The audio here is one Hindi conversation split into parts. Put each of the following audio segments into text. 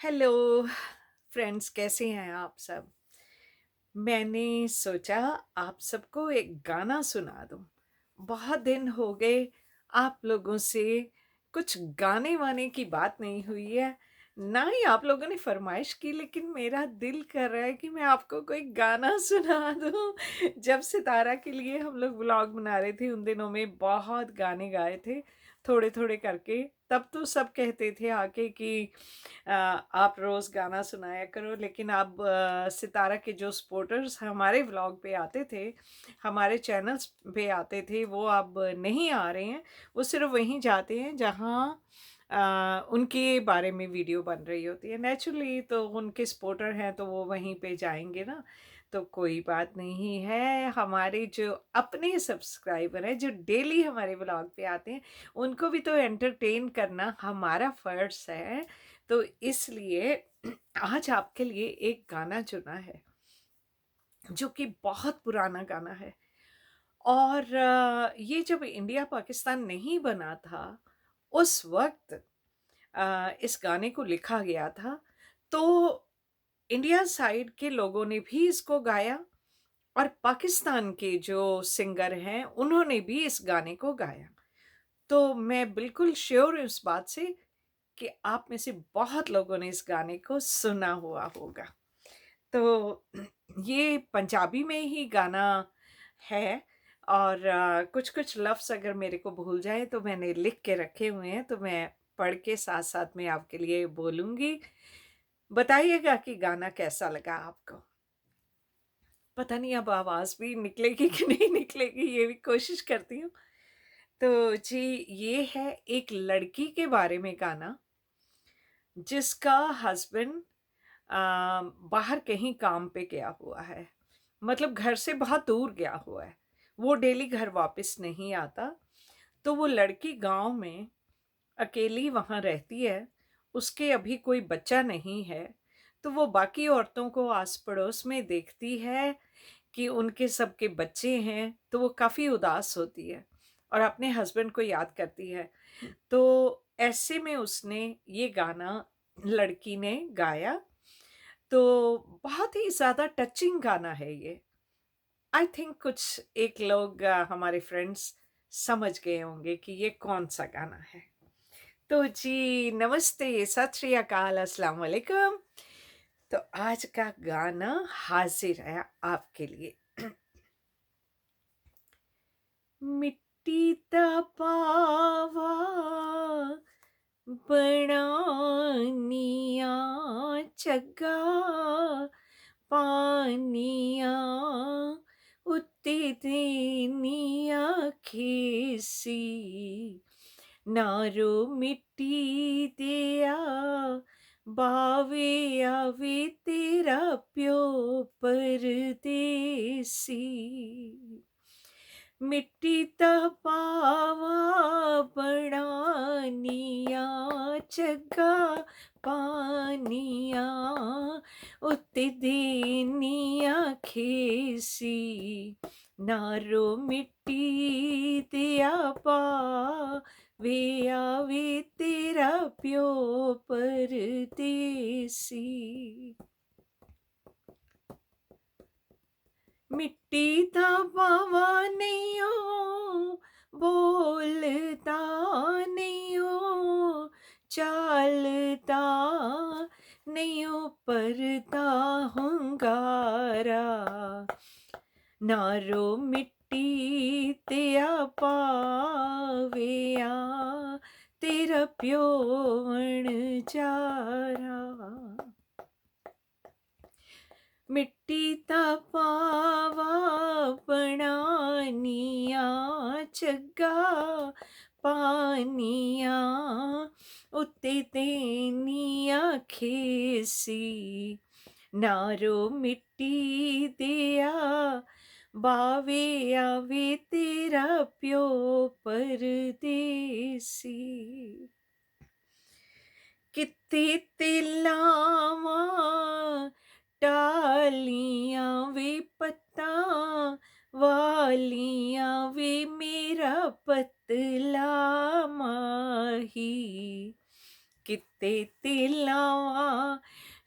हेलो फ्रेंड्स, कैसे हैं आप सब। मैंने सोचा आप सबको एक गाना सुना दूं। बहुत दिन हो गए आप लोगों से कुछ गाने वाने की बात नहीं हुई है, ना ही आप लोगों ने फरमाइश की, लेकिन मेरा दिल कर रहा है कि मैं आपको कोई गाना सुना दूं। जब सितारा के लिए हम लोग व्लॉग बना रहे थे उन दिनों में बहुत गाने गाए थे, थोड़े थोड़े करके। तब तो सब कहते थे आके कि आप रोज़ गाना सुनाया करो, लेकिन अब सितारा के जो सपोर्टर्स हमारे व्लॉग पे आते थे, हमारे चैनल्स पे आते थे, वो अब नहीं आ रहे हैं। वो सिर्फ वहीं जाते हैं जहाँ उनके बारे में वीडियो बन रही होती है। नेचुरली तो उनके सपोर्टर हैं तो वो वहीं पे जाएंगे ना। तो कोई बात नहीं है, हमारे जो अपने सब्सक्राइबर हैं जो डेली हमारे व्लॉग पे आते हैं, उनको भी तो एंटरटेन करना हमारा फ़र्ज़ है। तो इसलिए आज आपके लिए एक गाना चुना है जो कि बहुत पुराना गाना है। और ये जब इंडिया पाकिस्तान नहीं बना था उस वक्त इस गाने को लिखा गया था। तो इंडिया साइड के लोगों ने भी इसको गाया और पाकिस्तान के जो सिंगर हैं उन्होंने भी इस गाने को गाया। तो मैं बिल्कुल श्योर हूँ इस बात से कि आप में से बहुत लोगों ने इस गाने को सुना हुआ होगा। तो ये पंजाबी में ही गाना है। और कुछ-कुछ लफ्ज़ अगर मेरे को भूल जाएँ तो मैंने लिख के रखे हुए हैं, तो मैं पढ़ के साथ-साथ में आपके लिए बोलूँगी। बताइएगा कि गाना कैसा लगा आपको? पता नहीं अब आवाज़ भी निकलेगी कि नहीं निकलेगी, ये भी कोशिश करती हूँ। तो जी, ये है एक लड़की के बारे में गाना, जिसका हस्बैंड बाहर कहीं काम पे गया हुआ है। मतलब घर से बहुत दूर गया हुआ है। वो डेली घर वापस नहीं आता। तो वो लड़की गाँव में अकेली वहाँ रहती है। उसके अभी कोई बच्चा नहीं है। तो वो बाकी औरतों को आस-पड़ोस में देखती है कि उनके सबके बच्चे हैं, तो वो काफ़ी उदास होती है और अपने हस्बैंड को याद करती है। तो ऐसे में उसने ये गाना लड़की ने गाया। तो बहुत ही ज़्यादा टचिंग गाना है ये। आई थिंक कुछ एक लोग हमारे फ्रेंड्स समझ गए होंगे कि ये कौन-सा गाना है। तो जी, नमस्ते, सत श्री अकाल, अस्सलाम वालेकुम। तो आज का गाना हाज़िर है आपके लिए। मिट्टी दा पावा बनानिया चगा पानिया उत्ते देनिया खेसी नारो मिट्टी दिया बावे आवे तेरा प्यो परदेसी मिट्टी दा पावा बनानिया चगा पानिया उत्ते देनिया खेसी नारो मिट्टी दिया पा वे आवे तेरा प्यो परदेसी। मिट्टी दा बावा नहीं हो बोलता नहीं हो चालता नहीं हो परता hunगारा नारो मिट्टी तेरा पावेया तेरा प्यो वणजारा मिट्टी दा पावा बनानिया चगा पानिया उत्ते देनिया खेसी नारो मिट्टी दिया बावे आवे तेरा प्यो परदेसी कित्ते ते लावां टालियां वे पत्तां वालियां वे मेरा पतला माही किते तिलावां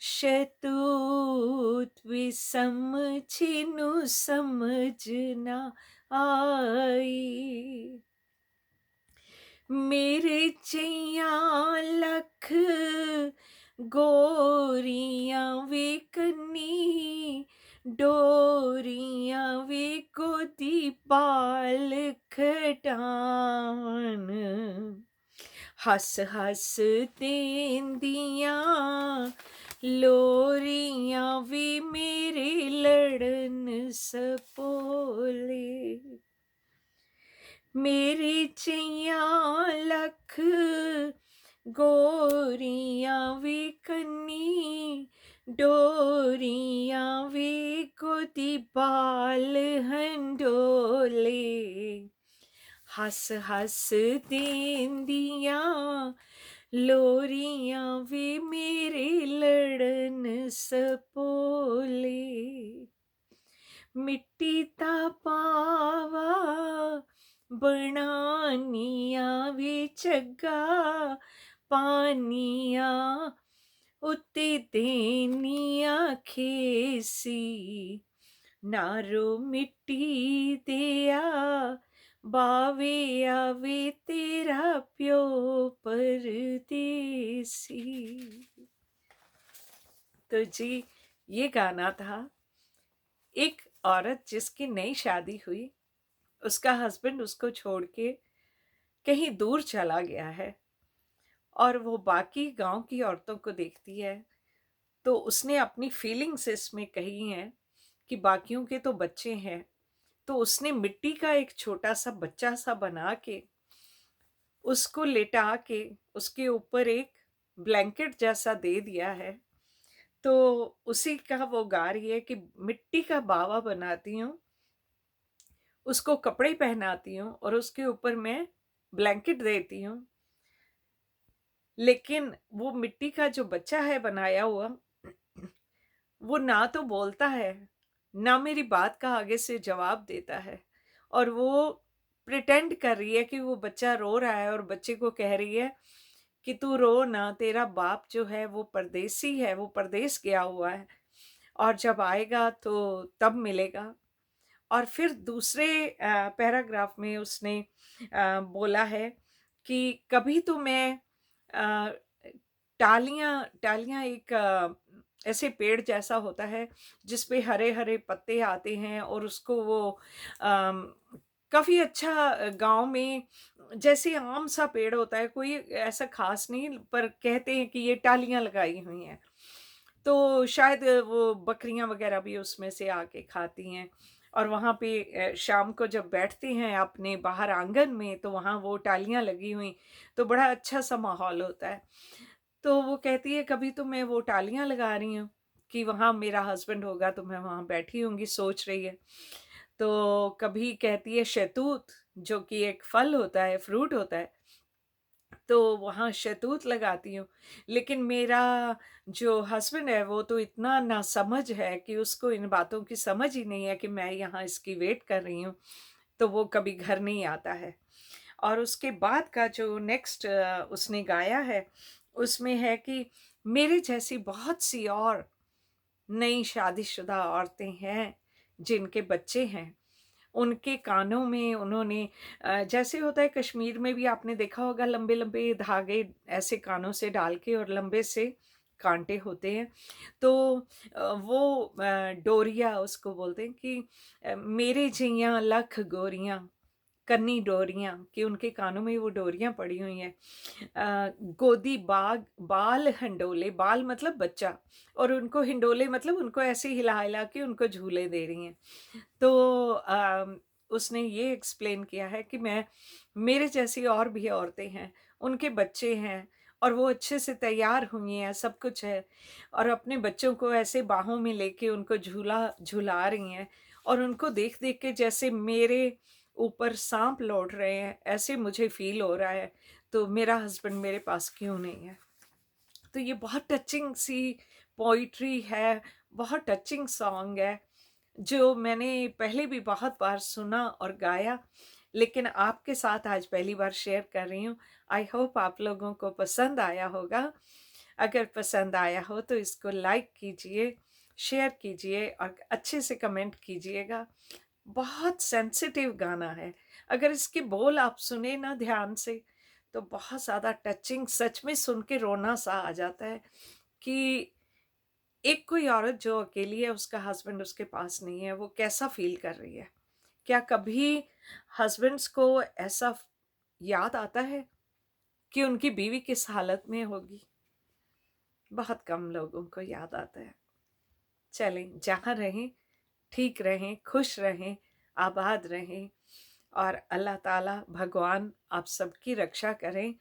शैतूत भी समझिनु समझना आई। मेरे चैया लख गोरियां वे कन्नी डोरियां वे गोदी बाल खटान। हस हस देंदियां लोरियां वे मेरे लड़न सपोले। मेरे चैया लख गोरियां वे कन्नी डोरियां वे गोदी बाल हंडोले। हस हस देंदियां लोरियां वे मेरे लड़न सपोले। मिट्टी दा पावा बनानिया वे चग्गा पानिया उत्ते देनिया खेसी। नारो मिट्टी दिया बावे आवे तेरा प्यो परदेसी। तो जी ये गाना था। एक औरत जिसकी नई शादी हुई, उसका हस्बैंड उसको छोड़ के कहीं दूर चला गया है और वो बाकी गांव की औरतों को देखती है, तो उसने अपनी फीलिंग्स इसमें कही हैं कि बाकियों के तो बच्चे हैं, तो उसने मिट्टी का एक छोटा सा बच्चा सा बना के उसको लेटा के उसके ऊपर एक ब्लैंकेट जैसा दे दिया है। तो उसी का वो गा रही है कि मिट्टी का बावा बनाती हूँ, उसको कपड़े पहनाती हूँ और उसके ऊपर मैं ब्लैंकेट देती हूँ, लेकिन वो मिट्टी का जो बच्चा है बनाया हुआ, वो ना तो बोलता है, ना मेरी बात का आगे से जवाब देता है, और वो प्रिटेंड कर रही है कि वो बच्चा रो रहा है और बच्चे को कह रही है कि तू रो ना, तेरा बाप जो है वो परदेसी है, वो परदेस गया हुआ है और जब आएगा तो तब मिलेगा। और फिर दूसरे पैराग्राफ में उसने बोला है कि कभी तो मैं अ, टालियाँ टालियाँ एक ऐसे पेड़ जैसा होता है जिस पे हरे-हरे पत्ते आते हैं और उसको वो काफ़ी अच्छा गाँव में जैसे आम सा पेड़ होता है, कोई ऐसा ख़ास नहीं, पर कहते हैं कि ये टालियाँ लगाई हुई हैं। तो शायद वो बकरियाँ वग़ैरह भी उसमें से आके खाती हैं और वहाँ पे शाम को जब बैठते हैं अपने बाहर आंगन में, तो वहाँ वो टालियाँ लगी हुई, तो बड़ा अच्छा-सा माहौल होता है। तो वो कहती है कभी तो मैं वो टालियाँ लगा रही हूँ कि वहाँ मेरा हस्बैंड होगा तो मैं वहाँ बैठी होंगी, सोच रही है। तो कभी कहती है शहतूत, जो कि एक फल होता है, फ्रूट होता है, तो वहाँ शहतूत लगाती हूँ। लेकिन मेरा जो हस्बैंड है वो तो इतना नासमझ है कि उसको इन बातों की समझ ही नहीं है कि मैं यहाँ इसकी वेट कर रही हूँ, तो वो कभी घर नहीं आता है। और उसके बाद का जो नेक्स्ट उसने गाया है, उसमें है कि मेरे जैसी बहुत सी और नई शादीशुदा औरतें हैं, जिनके बच्चे हैं। उनके कानों में उन्होंने जैसे होता है कश्मीर में भी आपने देखा होगा, लंबे-लंबे धागे ऐसे कानों से डाल के और लंबे से कांटे होते हैं। तो वो डोरिया उसको बोलते हैं कि मेरे जइयां लख गोरियां कन्नी डोरियां, कि उनके कानों में वो डोरियां पड़ी हुई हैं। गोदी बाग बाल हंडोले, बाल मतलब बच्चा, और उनको हिंडोले मतलब उनको ऐसे हिला-हिला के उनको झूले दे रही हैं। तो उसने ये एक्सप्लेन किया है कि मैं मेरे जैसी और भी औरतें हैं, उनके बच्चे हैं और वो अच्छे से तैयार हुई हैं, सब कुछ है, और अपने बच्चों को ऐसे बाहों में लेके उनको झूला झुला रही हैं और उनको देख-देख के जैसे मेरे ऊपर साँप लौट रहे हैं, ऐसे मुझे फ़ील हो रहा है, तो मेरा हस्बैंड मेरे पास क्यों नहीं है? तो ये बहुत टचिंग सी पोएट्री है, बहुत टचिंग सॉन्ग है, जो मैंने पहले भी बहुत बार सुना और गाया, लेकिन आपके साथ आज पहली बार शेयर कर रही हूँ। आई होप आप लोगों को पसंद आया होगा। अगर पसंद आया हो तो इसको लाइक कीजिए, शेयर कीजिए और अच्छे से कमेंट कीजिएगा। बहुत सेंसिटिव गाना है। अगर इसके बोल आप सुने ना ध्यान से तो बहुत ज़्यादा टचिंग, सच में सुन के रोना सा आ जाता है कि एक कोई औरत जो अकेली है, उसका हस्बैंड उसके पास नहीं है, वो कैसा फ़ील कर रही है? क्या कभी हस्बैंड्स को ऐसा याद आता है कि उनकी बीवी किस हालत में होगी? बहुत कम लोगों को याद आता है। चलें, जहाँ रहें, ठीक रहें, खुश रहें, आबाद रहें और अल्लाह ताला भगवान आप सबकी रक्षा करें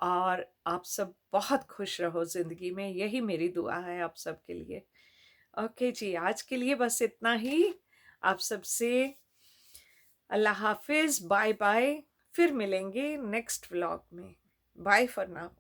और आप सब बहुत खुश रहो ज़िंदगी में, यही मेरी दुआ है आप सबके लिए। ओके जी, आज के लिए बस इतना ही। आप सबसे अल्लाह हाफ़िज़, बाय-बाय। फिर मिलेंगे नेक्स्ट व्लॉग में। Bye for now.